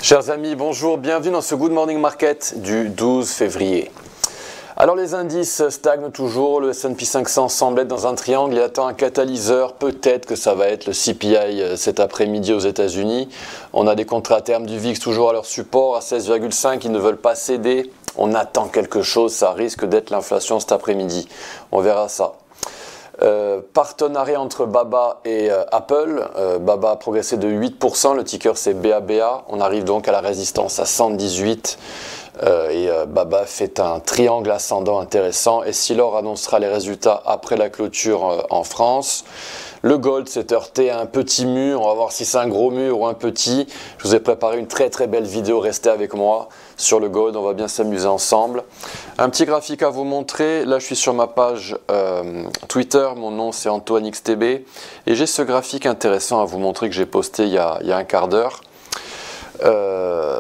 Chers amis, bonjour, bienvenue dans ce Good Morning Market du 12 février. Alors les indices stagnent toujours, le S&P 500 semble être dans un triangle et attend un catalyseur, peut-être que ça va être le CPI cet après-midi aux États-Unis. On a des contrats à terme du VIX toujours à leur support à 16,5, ils ne veulent pas céder. On attend quelque chose, ça risque d'être l'inflation cet après-midi, on verra ça. Partenariat entre BABA et Apple. BABA a progressé de 8%, le ticker c'est BABA, on arrive donc à la résistance à 118 BABA fait un triangle ascendant intéressant et Essilor annoncera les résultats après la clôture en France. Le gold s'est heurté à un petit mur, on va voir si c'est un gros mur ou un petit. Je vous ai préparé une très belle vidéo, restez avec moi sur le gold, on va bien s'amuser ensemble. Un petit graphique à vous montrer, là je suis sur ma page Twitter, mon nom c'est AntoineXTB et j'ai ce graphique intéressant à vous montrer que j'ai posté il y a un quart d'heure.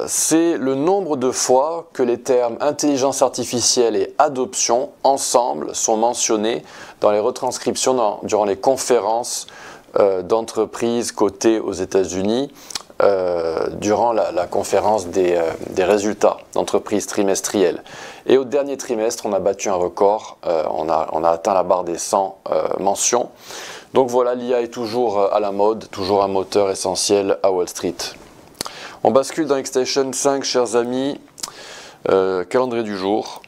C'est le nombre de fois que les termes intelligence artificielle et adoption ensemble sont mentionnés dans les retranscriptions durant les conférences d'entreprises cotées aux États-Unis durant la conférence des résultats d'entreprises trimestrielles. Et au dernier trimestre, on a battu un record, on a atteint la barre des 100 mentions. Donc voilà, l'IA est toujours à la mode, toujours un moteur essentiel à Wall Street. On bascule dans Xstation 5, chers amis, calendrier du jour.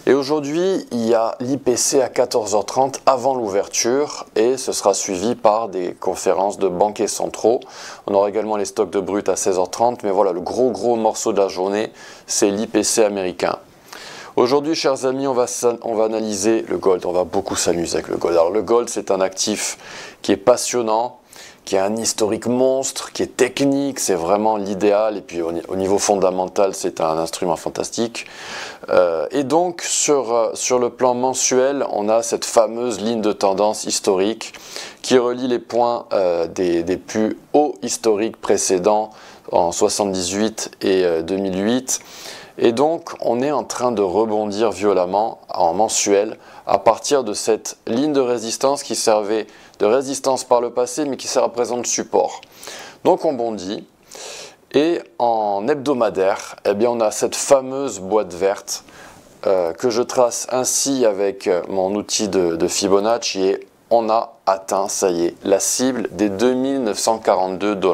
Et aujourd'hui, il y a l'IPC à 14h30 avant l'ouverture et ce sera suivi par des conférences de banquiers centraux. On aura également les stocks de brut à 16h30, mais voilà, le gros morceau de la journée, c'est l'IPC américain. Aujourd'hui, chers amis, on va analyser le gold. On va beaucoup s'amuser avec le gold. Alors le gold, c'est un actif qui est passionnant, qui a un historique monstre, qui est technique, c'est vraiment l'idéal, et puis au niveau fondamental, c'est un instrument fantastique. Et donc, sur le plan mensuel, on a cette fameuse ligne de tendance historique qui relie les points des plus hauts historiques précédents en 78 et 2008. Et donc, on est en train de rebondir violemment en mensuel à partir de cette ligne de résistance qui servait de résistance par le passé, mais qui sert à présent de support. Donc, on bondit. Et en hebdomadaire, eh bien, on a cette fameuse boîte verte que je trace ainsi avec mon outil de Fibonacci. Et on a atteint, ça y est, la cible des 2942 $.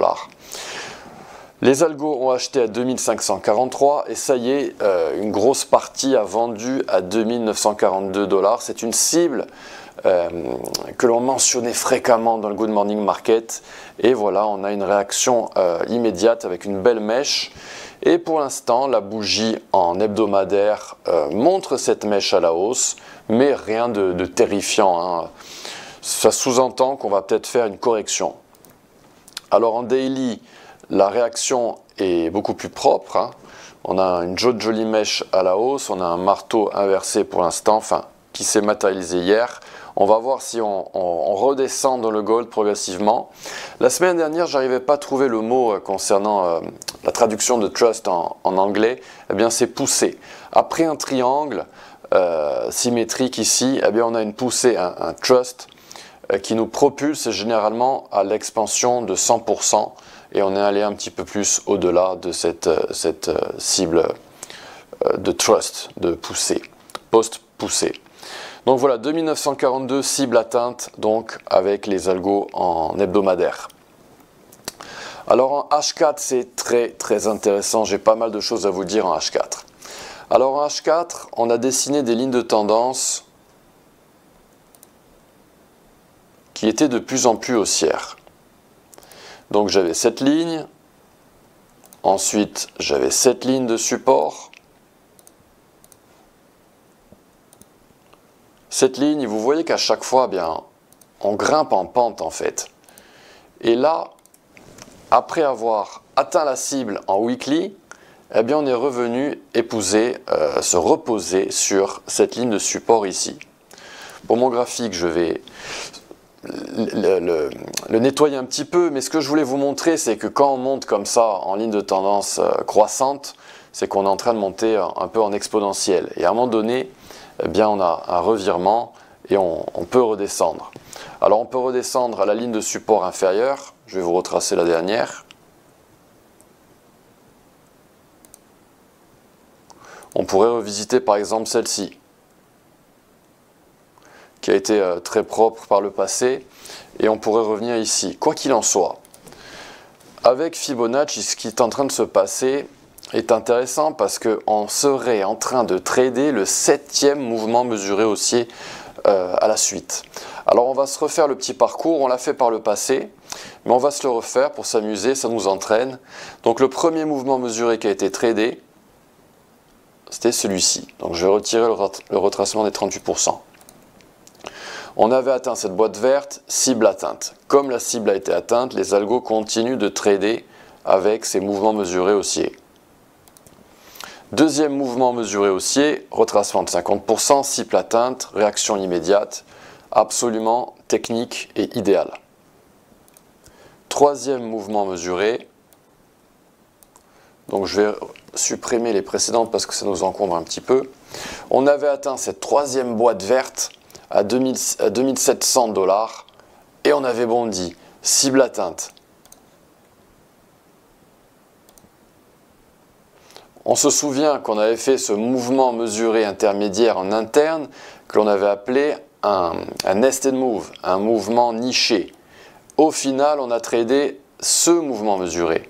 Les algos ont acheté à 2543 et ça y est, une grosse partie a vendu à 2942 $. C'est une cible que l'on mentionnait fréquemment dans le Good Morning Market. Et voilà, on a une réaction immédiate avec une belle mèche. Et pour l'instant, la bougie en hebdomadaire montre cette mèche à la hausse, mais rien de terrifiant, hein. Ça sous-entend qu'on va peut-être faire une correction. Alors en daily, la réaction est beaucoup plus propre, hein. On a une jolie mèche à la hausse, on a un marteau inversé pour l'instant, enfin qui s'est matérialisé hier. On va voir si on redescend dans le gold progressivement. La semaine dernière, je n'arrivais pas à trouver le mot concernant la traduction de trust en anglais. Eh bien, c'est poussé. Après un triangle symétrique ici, eh bien, on a une poussée, un trust qui nous propulse généralement à l'expansion de 100%. Et on est allé un petit peu plus au-delà de cette cible de trust, de poussée, post-poussée. Donc voilà, 2942 cible atteinte donc avec les algos en hebdomadaire. Alors en H4, c'est très intéressant, j'ai pas mal de choses à vous dire en H4. Alors en H4, on a dessiné des lignes de tendance qui étaient de plus en plus haussières. Donc j'avais cette ligne, ensuite j'avais cette ligne de support, cette ligne, vous voyez qu'à chaque fois, eh bien, on grimpe en pente en fait. Et là, après avoir atteint la cible en weekly, eh bien, on est revenu épouser, se reposer sur cette ligne de support ici. Pour mon graphique, je vais le nettoyer un petit peu, mais ce que je voulais vous montrer, c'est que quand on monte comme ça en ligne de tendance croissante, c'est qu'on est en train de monter un peu en exponentiel. Et à un moment donné, eh bien, on a un revirement et on peut redescendre. Alors on peut redescendre à la ligne de support inférieure, je vais vous retracer la dernière. On pourrait revisiter par exemple celle-ci, qui a été très propre par le passé, et on pourrait revenir ici. Quoi qu'il en soit, avec Fibonacci, ce qui est en train de se passer est intéressant parce qu'on serait en train de trader le 7e mouvement mesuré haussier à la suite. Alors on va se refaire le petit parcours, on l'a fait par le passé, mais on va se le refaire pour s'amuser, ça nous entraîne. Donc le premier mouvement mesuré qui a été tradé, c'était celui-ci. Donc je vais retirer le retracement des 38%. On avait atteint cette boîte verte, cible atteinte. Comme la cible a été atteinte, les algos continuent de trader avec ces mouvements mesurés haussiers. Deuxième mouvement mesuré haussier, retracement de 50%, cible atteinte, réaction immédiate, absolument technique et idéal. Troisième mouvement mesuré, donc je vais supprimer les précédentes parce que ça nous encombre un petit peu. On avait atteint cette troisième boîte verte à 2700 $ et on avait bondi, cible atteinte. On se souvient qu'on avait fait ce mouvement mesuré intermédiaire en interne que l'on avait appelé un nested move, un mouvement niché. Au final, on a tradé ce mouvement mesuré.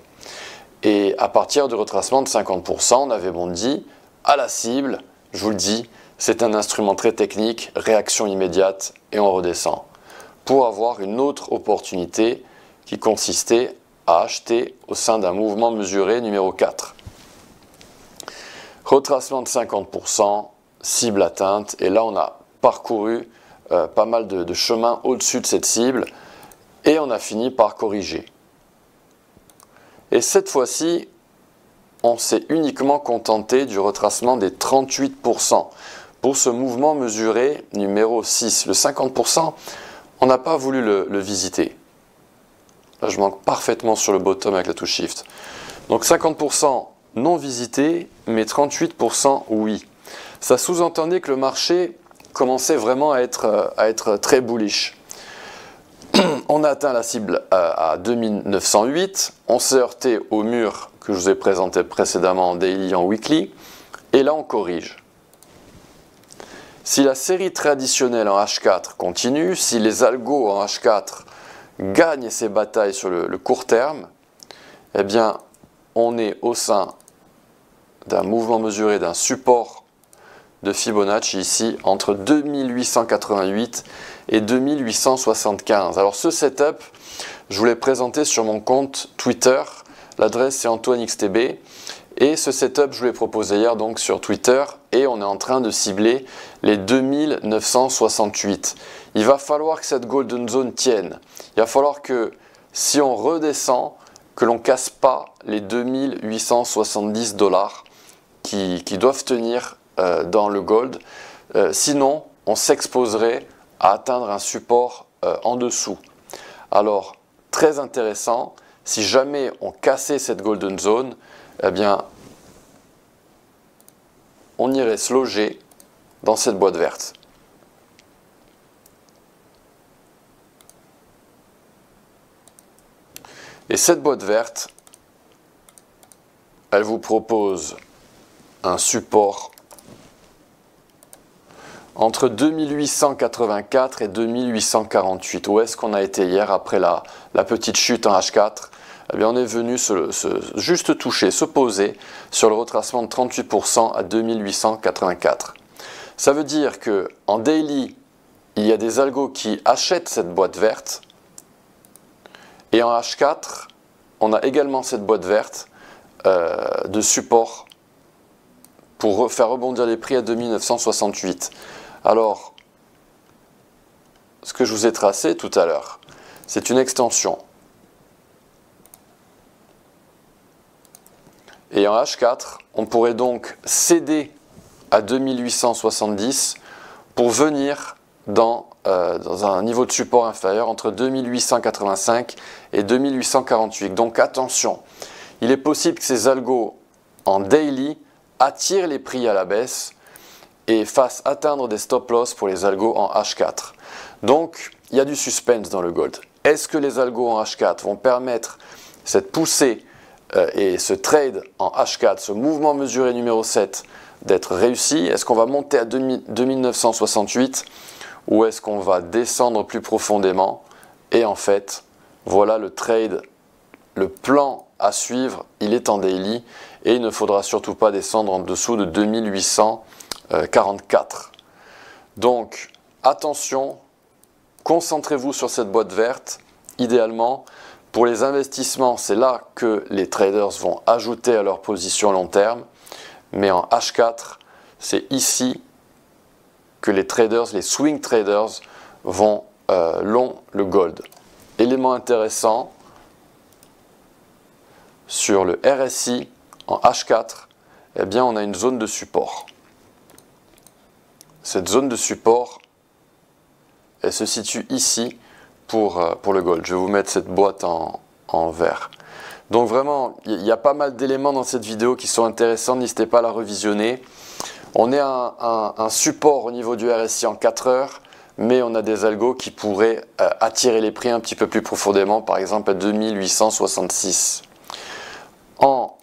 Et à partir du retracement de 50%, on avait bondi à la cible, je vous le dis, c'est un instrument très technique, réaction immédiate et on redescend. Pour avoir une autre opportunité qui consistait à acheter au sein d'un mouvement mesuré numéro 4. Retracement de 50%, cible atteinte, et là on a parcouru pas mal de chemin au-dessus de cette cible et on a fini par corriger. Et cette fois-ci, on s'est uniquement contenté du retracement des 38%. Pour ce mouvement mesuré numéro 6, le 50%, on n'a pas voulu le visiter. Là, je manque parfaitement sur le bottom avec la touche Shift. Donc 50% non visité, mais 38% oui. Ça sous-entendait que le marché commençait vraiment à être très bullish. On a atteint la cible à 2908, on s'est heurté au mur que je vous ai présenté précédemment en daily, en weekly, et là on corrige. Si la série traditionnelle en H4 continue, si les algos en H4 gagnent ces batailles sur le court terme, eh bien on est au sein d'un mouvement mesuré, d'un support de Fibonacci ici entre 2888 et 2875. Alors ce setup, je vous l'ai présenté sur mon compte Twitter, l'adresse c'est AntoineXTB, et ce setup je vous l'ai proposé hier donc sur Twitter et on est en train de cibler les 2968. Il va falloir que cette golden zone tienne, il va falloir que si on redescend, que l'on ne casse pas les 2870 $ qui doivent tenir dans le gold, sinon on s'exposerait à atteindre un support en dessous. Alors très intéressant, si jamais on cassait cette golden zone, eh bien on irait se loger dans cette boîte verte. Et cette boîte verte, elle vous propose un support entre 2884 et 2848. Où est-ce qu'on a été hier après la petite chute en H4? Eh bien, on est venu juste toucher, se poser sur le retracement de 38% à 2884. Ça veut dire qu'en daily, il y a des algos qui achètent cette boîte verte. Et en H4, on a également cette boîte verte de support pour faire rebondir les prix à 2968. Alors, ce que je vous ai tracé tout à l'heure, c'est une extension. Et en H4, on pourrait donc céder à 2870 pour venir dans un niveau de support inférieur entre 2885 et 2848. Donc attention, il est possible que ces algos en daily attirent les prix à la baisse et fassent atteindre des stop loss pour les algos en H4. Donc il y a du suspense dans le gold. Est-ce que les algos en H4 vont permettre cette poussée et ce trade en H4, ce mouvement mesuré numéro 7, d'être réussi. Est-ce qu'on va monter à 2968 ou est-ce qu'on va descendre plus profondément? Et en fait, voilà le trade, le plan à suivre, il est en daily et il ne faudra surtout pas descendre en dessous de 2844. Donc attention, concentrez-vous sur cette boîte verte. Idéalement, pour les investissements, c'est là que les traders vont ajouter à leur position long terme. Mais en H4, c'est ici que les traders, les swing traders, vont long le gold. Élément intéressant, sur le RSI en H4, eh bien on a une zone de support. Cette zone de support, elle se situe ici pour le gold. Je vais vous mettre cette boîte en vert. Donc vraiment, il y a pas mal d'éléments dans cette vidéo qui sont intéressants, n'hésitez pas à la revisionner. On est à un support au niveau du RSI en 4 heures, mais on a des algos qui pourraient attirer les prix un petit peu plus profondément, par exemple à 2866. En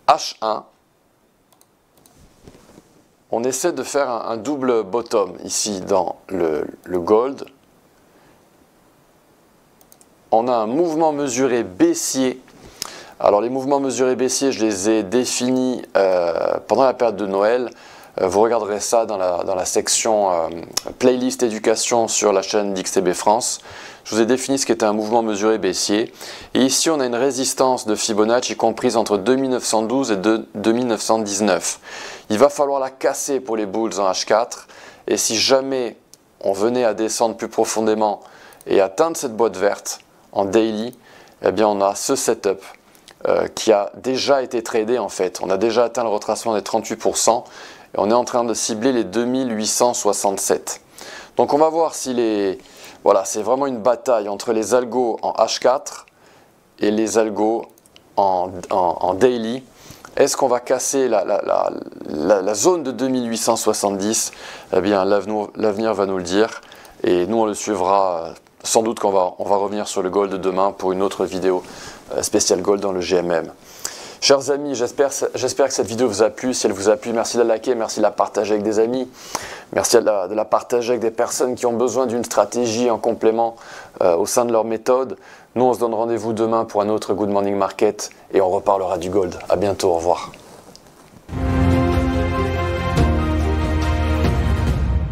H1, on essaie de faire un double bottom ici dans le gold. On a un mouvement mesuré baissier. Alors les mouvements mesurés baissiers, je les ai définis pendant la période de Noël. Vous regarderez ça dans la section playlist éducation sur la chaîne d'XTB France. Je vous ai défini ce qu'était un mouvement mesuré baissier. Et ici, on a une résistance de Fibonacci comprise entre 2912 et 2919. Il va falloir la casser pour les bulls en H4. Et si jamais on venait à descendre plus profondément et atteindre cette boîte verte en daily, eh bien on a ce setup qui a déjà été tradé en fait. On a déjà atteint le retracement des 38%. Et on est en train de cibler les 2867. Donc on va voir si les... Voilà, c'est vraiment une bataille entre les algos en H4 et les algos en daily. Est-ce qu'on va casser la zone de 2870? Eh bien, l'avenir va nous le dire. Et nous, on le suivra. Sans doute qu'on va revenir sur le gold demain pour une autre vidéo spéciale gold dans le GMM. Chers amis, j'espère que cette vidéo vous a plu. Si elle vous a plu, merci de la liker, merci de la partager avec des amis. Merci de la partager avec des personnes qui ont besoin d'une stratégie en complément au sein de leur méthode. Nous, on se donne rendez-vous demain pour un autre Good Morning Market et on reparlera du gold. À bientôt, au revoir.